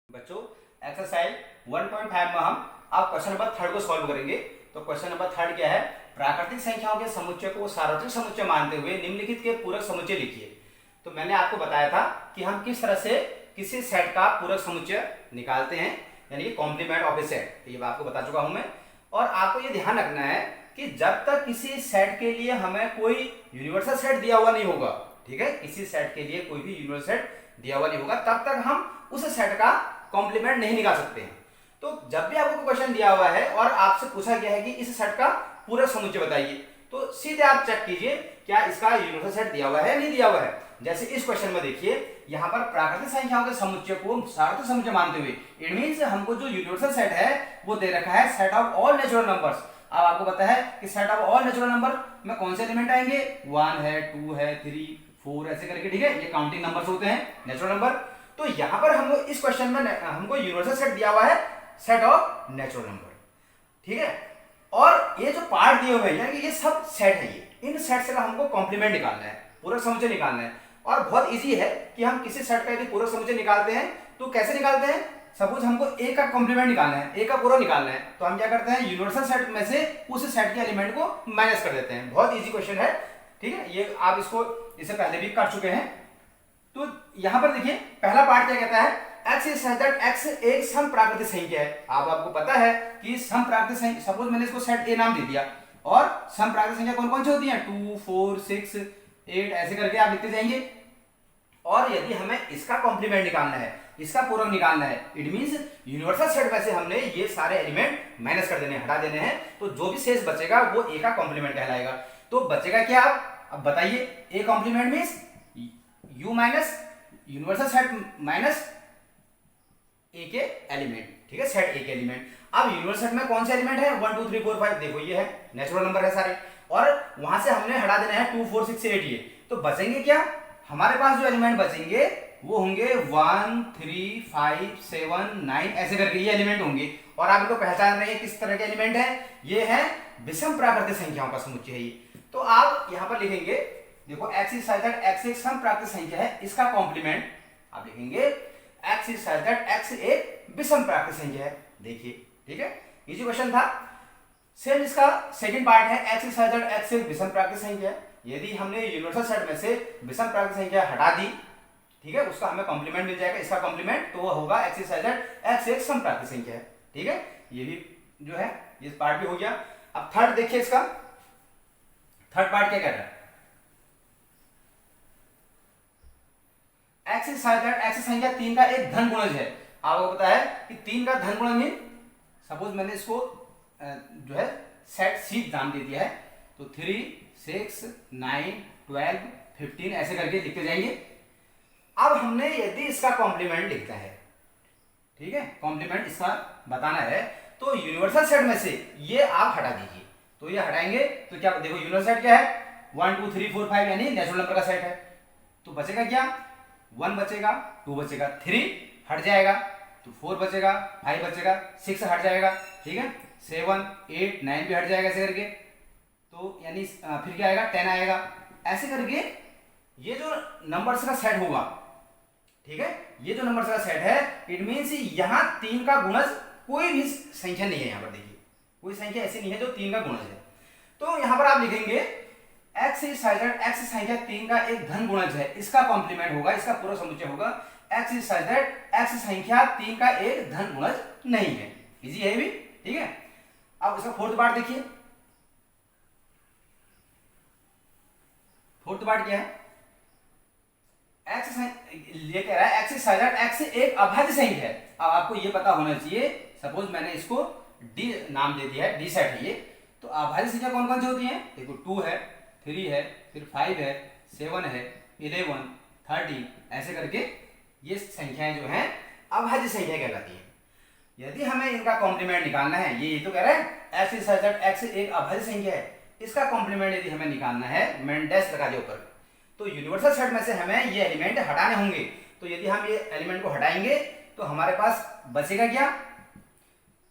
बच्चों एक्सरसाइज 1.5 में हम अब क्वेश्चन नंबर 3 को सॉल्व करेंगे। तो क्वेश्चन नंबर 3 क्या है, प्राकृतिक संख्याओं के समुच्चय को सार्वत्रिक समुच्चय मानते हुए निम्नलिखित के पूरक समुच्चय लिखिए। तो मैंने आपको बताया था कि हम किस तरह से किसी सेट का पूरक समुच्चय निकालते हैं, यानी कि कॉम्प्लीमेंट ऑफ ए सेट। ये आपको बता चुका हूं मैं। और आपको ये ध्यान रखना है कि जब तक किसी सेट के लिए हमें कोई यूनिवर्सल सेट दिया हुआ नहीं होगा, ठीक है, किसी सेट के लिए कोई भी यूनिवर्सल सेट दिया हुआ नहीं होगा, तब तक हम उस सेट का कॉम्प्लीमेंट नहीं निकाल सकते हैं। तो जब भी आपको क्वेश्चन दिया हुआ है और आपसे पूछा गया है कि इस सेट का पूरक समुच्चय बताइए, तो सीधे आप चेक कीजिए क्या इसका यूनिवर्सल सेट दिया हुआ है नहीं दिया हुआ है। जैसे इस क्वेश्चन में देखिए, यहाँ पर प्राकृतिक संख्याओं के समुच्चय को सार्वत्रिक समुच्चय मानते हुए इट मींस हमको जो यूनिवर्सल सेट है वो दे रखा है set of all natural numbers. अब आपको पता है कि set of all natural number में कौन से एलिमेंट आएंगे, 1 है, 2 है, 3, 4 ऐसे करके, ठीक है, ये काउंटिंग नंबर्स होते हैं, नेचुरल नंबर। तो यहां पर हम इस क्वेश्चन में हमको यूनिवर्सल सेट दिया हुआ है सेट ऑफ नेचुरल नंबर, ठीक है। और ये जो पार्ट दिए हुए हैं यानी कि ये सब सेट है, ये इन सेट से हमको कॉम्प्लीमेंट निकालना है, पूरक समुच्चय निकालना है। और बहुत इजी है कि हम किसी सेट का यदि पूरक समुच्चय निकालते हैं तो कैसे निकालते हैं। सपोज हमको ए का कॉम्प्लीमेंट निकालना है, ए का पूरक निकालना है, तो हम क्या करते हैं, यूनिवर्सल सेट में से उस सेट के एलिमेंट को माइनस कर देते हैं। बहुत इजी क्वेश्चन है, ठीक है, ये आप इसको इससे पहले भी कर चुके हैं। तो यहां पर देखिए पहला पार्ट क्या कहता है, x is such that x एक सम प्राकृतिक संख्या है। अब आपको पता है कि सम प्राकृतिक संख्या, सपोज मैंने इसको सेट ए नाम दे दिया, और सम प्राकृतिक संख्या कौन कौन सी होती हैं, 2, 4, 6, 8 ऐसे करके आप लिखते जाएंगे। और यदि हमें इसका कॉम्प्लीमेंट निकालना है, इसका पूरक निकालना है, इट मींस यूनिवर्सल सेट में से हमने ये सारे एलिमेंट माइनस कर देने, हटा देने हैं। तो जो भी शेष बचेगा वो ए का कॉम्प्लीमेंट कहलाएगा। तो बचेगा क्या, अब बताइए, A complement means U minus universal set minus A के एलिमेंट, ठीक है, सेट ए के एलिमेंट। अब यूनिवर्सल सेट में कौन से एलिमेंट है, 1 2 3 4 5, देखो ये है, नेचुरल नंबर है सारे, और वहां से हमने हटा देना है 2 4 6 8 ये। तो बचेंगे क्या, हमारे पास जो एलिमेंट बचेंगे वो होंगे 1 3 5 7 9 ऐसे करके ये एलिमेंट होंगे। और आप इनको पहचान रहे हैं किस तरह के एलिमेंट है, ये है विषम प्राकृतिक संख्याओं का समुच्चय है ये। तो आप यहां पर लिखेंगे, देखो x is such that x एक सम प्राकृतिक संख्या है, इसका कॉम्प्लीमेंट आप लिखेंगे x is such that x एक विषम प्राकृतिक संख्या है। देखिए, ठीक है, इजी क्वेश्चन था। सेम इसका सेकंड पार्ट है, x is such that x एक विषम प्राकृतिक संख्या है। यदि हमने यूनिवर्सल सेट में से विषम प्राकृतिक संख्या हटा दी, ठीक है, उसका हमें कॉम्प्लीमेंट मिल जाएगा, इसका कॉम्प्लीमेंट, तो वो होगा x is such that x एक सम प्राकृतिक संख्या है, ठीक है। ये भी जो है ये पार्ट भी हो गया। अब थर्ड देखिए, इसका थर्ड पार्ट क्या कह रहा है, x is such that x संख्या 3 का एक धन गुणज है। आपको पता है कि 3 का धन गुणज मीन, सपोज मैंने इसको जो है सेट सी नाम दे दिया है, तो 3 6 9 12 15 ऐसे करके लिखते जाएंगे। अब हमने यदि इसका कॉम्प्लीमेंट लिखता है, ठीक है, कॉम्प्लीमेंट इसका बताना है, तो यूनिवर्सल सेट में से ये आप हटा दीजिए। तो ये हटाएंगे तो क्या, देखो यूनिवर्सल सेट क्या है, 1 2 3 4 5 यानी नेचुरल नंबर का सेट है। तो बचेगा क्या, 1 बचेगा, 2 बचेगा, 3 हट जाएगा, तो 4 बचेगा, 5 बचेगा, 6 हट जाएगा, ठीक है, 7 8 9 भी हट जाएगा ऐसे करके। तो यानी फिर क्या आएगा, 10 आएगा, ऐसे करके ये जो नंबर्स का सेट होगा, ठीक है, ये जो नंबर्स का सेट है, इट मींस यहां 3 का गुणज कोई भी संख्या नहीं है। यहां पर देखिए कोई संख्या ऐसी नहीं है जो 3 का गुणज है। तो यहां पर आप लिखेंगे x is such that x संख्या 3 का एक धन गुणज है, इसका कॉम्प्लीमेंट होगा, इसका पूरा समुच्चय होगा x is such that x संख्या 3 का एक धन गुणज नहीं है। इजी है भी, ठीक है। अब इसका फोर्थ पार्ट देखिए, फोर्थ पार्ट क्या है, x ये कह रहा है x is such that x एक अभाज्य संख्या है। अब आपको ये पता होना चाहिए, सपोज मैंने इसको d नाम दे दिया है, d सेट है ये, तो अभाज्य संख्या कौन कौन सी होती है, देखो 2 है, 3 है, फिर 5 है, 7 है, 11 30 ऐसे करके ये संख्याएं जो हैं अभाज्य संख्या कहलाती है। यदि हमें इनका कॉम्प्लीमेंट निकालना है, ये तो कह रहा है x is such that x एक अभाज्य संख्या है, इसका कॉम्प्लीमेंट यदि हमें निकालना है, मैंने डैश लगा दिया ऊपर, तो यूनिवर्सल सेट में से हमें ये एलिमेंट हटाने होंगे। तो यदि हम ये एलिमेंट को हटाएंगे तो हमारे पास बचेगा क्या,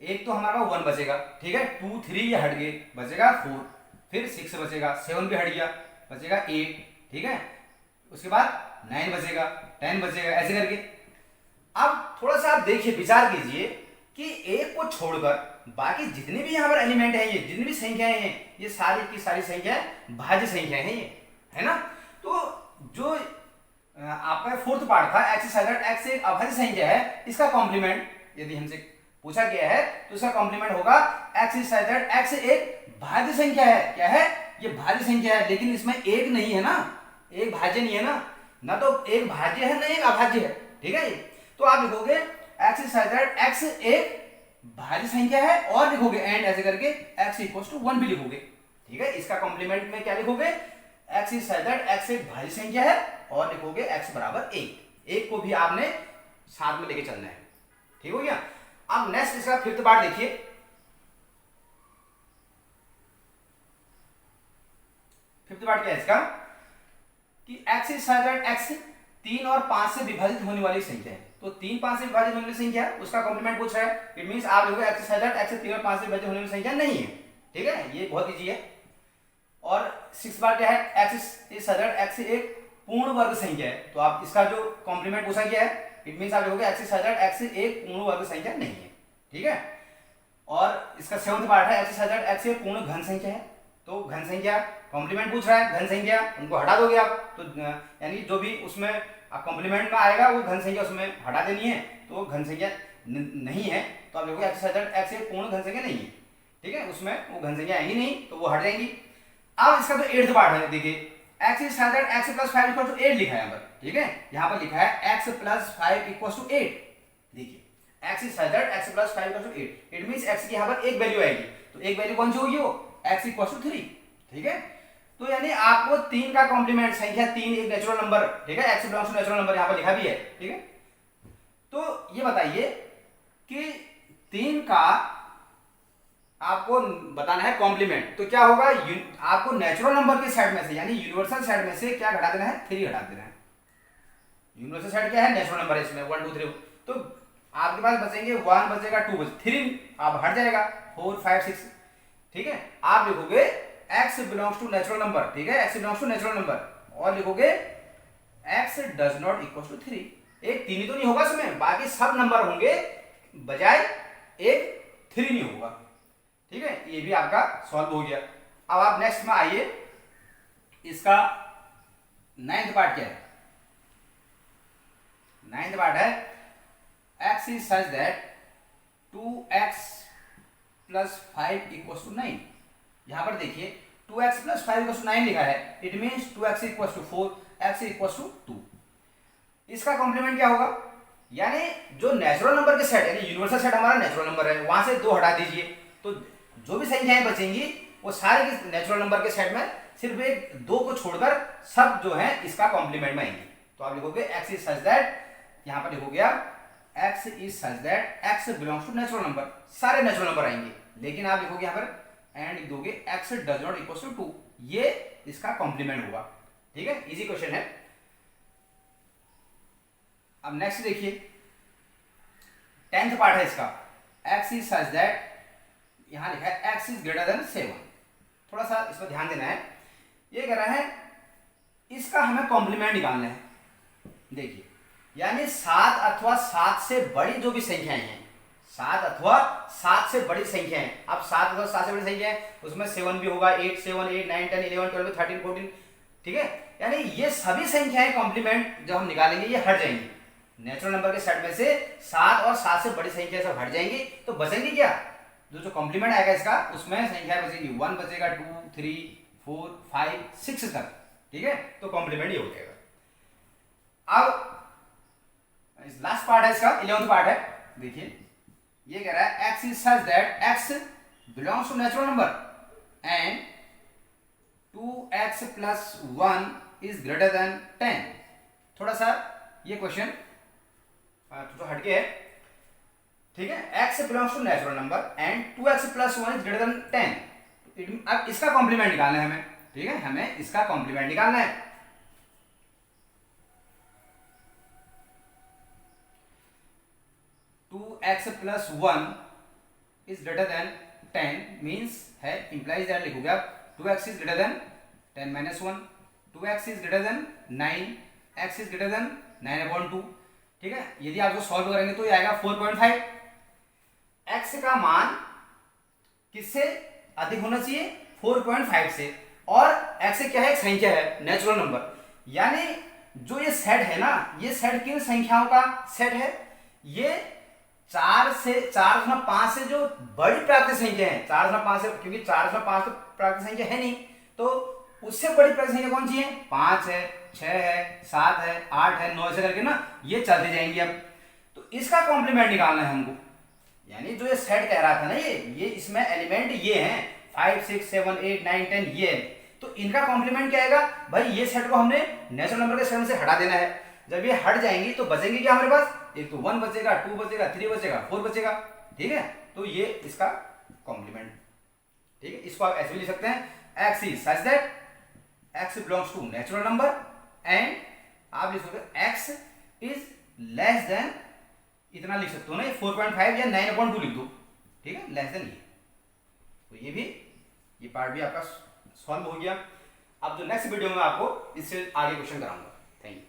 एक तो हमारा 1 बचेगा, ठीक है, 2 3 ये हट गए, बचेगा 4, फिर 6 बचेगा, 7 भी हट गया, बचेगा 8, ठीक है, उसके बाद 9 बचेगा, 10 बचेगा, ऐसे करके। अब थोड़ा सा आप देखिए, विचार कीजिए कि एक को छोड़कर बाकी जितने भी यहाँ पर एलिमेंट हैं, ये जितनी भी संख्याएं हैं, ये सारी की सारी संख्याएं भाज्य संख्याएं हैं, ये है ना। तो जो आपका फोर्थ पार्ट था एक्स साइड एक्स एक अभाज्य संख्या है, इसका कॉम्प्लीमेंट यदि हमसे पूछा गया है तो इसका कॉम्प्लीमेंट होगा एक्स साइड एक्स एक भाज्य संख्या है। क्या है? ये भाज्य संख्या है, लेकिन इसमें एक नहीं है ना, एक भाज्य नहीं है ना तो एक भाज्य है ना एक अभाज्य है, ठीक है। तो आप लिखोगे एक्स साइड एक्स एक भाज्य संख्या है और लिखोगे एंड ऐसे करके एक्स इक्वल टू 1 भी लिखोगे, ठीक है। इसका कॉम्प्लीमेंट में क्या लिखोगे? एक्स साइड एक्स एक भाज्य संख्या है और लिखोगे एक्स बराबर एक को भी आपने साथ में लेके चलना है, ठीक हो गया। अब नेक्स्ट इसका फिफ्थ पार्ट देखिए। फिफ्थ पार्ट क्या है इसका कि एक्स साइड एक्स 3 और 5 से विभाजित होने वाली संख्या है। तो 3 5 से विभाजित होने वाली संख्या है, उसका कॉम्प्लीमेंट पूछ रहा है। इट मींस आप लोगों एक्स साइड एक्स 3 और 5 से विभाजित होने वाली संख्या नहीं है, ठीक है, ये बहुत इजी है। और सिक्स बार क्या है? एक्स साइड एक्स एक पूर्ण वर्ग संख्या है, तो आप इसका जो कॉम्प्लीमेंट पूछा गया है, इट मींस आप लिखोगे एक्स साइड एक्स एक पूर्ण वर्ग संख्या नहीं है, ठीक है। और इसका सेवंथ पार्ट है एक्स साइड एक्स एक पूर्ण घन संख्या है। तो घन संख्या कॉम्प्लीमेंट पूछ रहा है, घन संख्या उनको हटा दोगे आप, तो यानी जो भी उसमें कॉम्प्लीमेंट में आएगा वो घन संख्या उसमें हटा देनी है, तो वो घन संख्या नहीं है, तो आप देखोगे एक्स साइड एक्स एक पूर्ण घन संख्या नहीं है, ठीक है, उसमें वो घन संख्या आएंगी नहीं, तो वो हट जाएंगी। अब इसका जो एट्थ पार्ट है, देखिए X side X plus 5 equal to 8 लिखा है यहाँ पर, ठीक है, यहाँ पर लिखा है एक्स प्लस 5 इक्वल टू 8। देखिए X side X plus 5 equal to 8, it means X की यहाँ पर एक वैल्यू आएगी, तो एक वैल्यू कौन सी होगी? वो एक्स इक्वल टू 3, ठीक है। तो यानी आपको 3 का कॉम्प्लीमेंट संख्या 3 एक नेचुरल नंबर, ठीक है, X belongs to natural number यहाँ पर लिखा भी है, ठीक है। तो ये बताइए कि 3 का आपको बताना है कॉम्प्लीमेंट, तो क्या होगा? आपको नेचुरल नंबर के सेट में से यानी यूनिवर्सल सेट में से क्या घटा देना है? 3 घटा देना है। यूनिवर्सल सेट क्या है? नेचुरल नंबर है, इसमें 1 2 3, तो आपके पास बचेंगे 1 बचेगा, 2 बचेगा, 3 आप हट जाएगा, 4 5 6, ठीक है। आप लिखोगे x belongs to natural number, ठीक है, x belongs to natural number, और लिखोगे x does not equal to 3। एक 3 ही तो नहीं होगा इसमें, बाकी सब नंबर होंगे, बजाय एक 3 नहीं होगा, ठीक है। ये भी आपका सॉल्व हो गया। अब आप नेक्स्ट में आइए, इसका 9th पार्ट क्या है? 9th पार्ट है x is such that 2x plus 5 equal to 9। यहां पर देखिए 2x प्लस 5 इक्वल टू 9 लिखा है, it means 2x equal to 4, x equal to 2। इसका कॉम्प्लीमेंट क्या होगा? यानी जो नेचुरल नंबर के सेट, यानी यूनिवर्सल सेट हमारा नेचुरल नंबर है, वहां से 2 हटा दीजिए, तो जो भी संख्याएं बचेंगी वो सारे के नेचुरल नंबर के सेट में सिर्फ एक 2 को छोड़कर सब जो है इसका कॉम्प्लीमेंट में आएंगे। तो आप लिखोगे x इज सच दैट, यहां पर लिखोगे आप x is such that x belongs to natural number, सारे नेचुरल नंबर आएंगे, लेकिन आप लिखोगे यहां पर एंड लिख दोगे x does not equal to 2, ये इसका कॉम्प्लीमेंट होगा, ठीक है। इजी क्वेश्चन है। अब नेक्स्ट देखिए 10th पार्ट है इसका, x इज सच दैट, यहां लिखा है x इज ग्रेटर देन 7। थोड़ा सा इस पर ध्यान देना है, ये कह रहा है इसका हमें कॉम्प्लीमेंट निकालना है। देखिए यानी 7 अथवा 7 से बड़ी जो भी संख्याएं हैं, 7 अथवा 7 से बड़ी संख्याएं, अब 7 अथवा 7 से बड़ी संख्या है उसमें 7 भी होगा, 8 7 8 9 10 11 12 13 14, ठीक है। यानी ये सभी संख्याएं कॉम्प्लीमेंट जब हम निकालेंगे ये हट जाएंगी, नेचुरल नंबर के सेट में से 7 और 7 से बड़ी संख्या सब हट जाएंगी, तो बचेंगी क्या? जो कॉम्प्लीमेंट आएगा इसका उसमें संख्या बचेगी 1 बचेगा, 2 3 4 5 6 तक, ठीक है। तो कॉम्प्लीमेंट ये हो जाएगा। अब लास्ट पार्ट है इसका, 11th पार्ट है। देखिए ये कह रहा है x is such that x belongs to natural number and 2x plus 1 is greater than 10। थोड़ा सा ये क्वेश्चन तो हटके है, ठीक है। x belongs to natural number and 2x plus 1 is greater than 10। अब इसका कॉम्प्लीमेंट निकालना है हमें, ठीक है, हमें इसका कॉम्प्लीमेंट निकालना है। 2x plus 1 is greater than 10 means है, इंप्लाइज दैट लिखोगे आप 2x is greater than 10 minus 1, 2x is greater then 9, x is greater then 9/2, ठीक है। यदि आप जो सॉल्व करेंगे तो ये आएगा 4.5। एक्स का मान किससे अधिक होना चाहिए? 4.5 से। और एक्स क्या है? एक संख्या है, नेचुरल नंबर। यानी जो ये सेट है ना, ये सेट किन संख्याओं का सेट है? ये 4/5 से जो बड़ी प्राकृतिक संख्या है, 4/5 से, क्योंकि 4/5 तो प्राकृतिक संख्या है नहीं, तो उससे बड़ी प्राकृतिक संख्या कौन सी है? 5 है, 6 है, 7 है, 8 है, 9 से करके ना ये चलते जाएंगे। अब तो इसका कॉम्प्लीमेंट निकालना है हमको। यानी जो ये सेट कह रहा था ना, ये इसमें एलिमेंट ये हैं 5, 6, 7, 8, 9, 10 ये है। तो इनका कॉम्प्लीमेंट क्या आएगा भाई? ये सेट को हमने नेचुरल नंबर के सेट से हटा देना है। जब ये हट जाएंगी तो बचेंगे क्या हमारे पास? एक तो 1 बचेगा, 2 बचेगा, 3 बचेगा, 4 बचेगा। ठीक है, तो ये इसका कॉम्प्लीमेंट। ठीक है, इसको आप ऐसे भी लिख सकते हैं, X is such that X belongs to natural number and आप लिख सकते हो एक्स इज लेस देन, इतना लिख सकते हो ना, 4.5 या 9/2 लिख दो। ठीक है, लेस देन ये। तो ये पार्ट भी आपका सॉल्व हो गया। अब जो नेक्स्ट वीडियो में आपको इससे आगे क्वेश्चन कराऊंगा। Thank you.